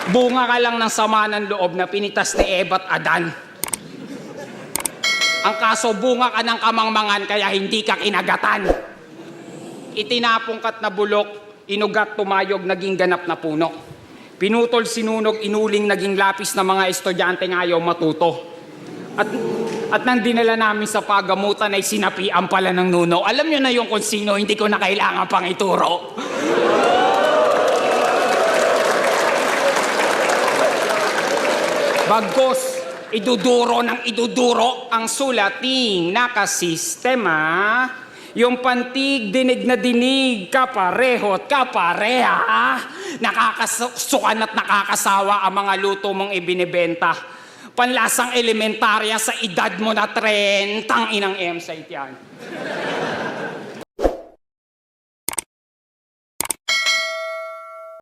Bunga ka lang ng sama ng loob na pinitas ni Eva at Adan. Ang kaso, bunga ka ng kamangmangan kaya hindi ka kinagatan. Itinapong kat na bulok, inugat tumayog, naging ganap na puno. Pinutol sinunog, inuling, naging lapis na mga estudyante ngayon matuto. At nang dinala namin sa pagamutan ay sinapian pala ng nuno. Alam nyo na yung kung sino, hindi ko na kailangan pang ituro. Bagkos, iduduro ng iduduro ang sulating nakasistema. Yung pantig, dinig na dinig, kapareho at kapareha. Nakakasukan at nakakasawa ang mga luto mong ibinibenta. Panlasang elementarya sa edad mo na 30, inang M-site yan.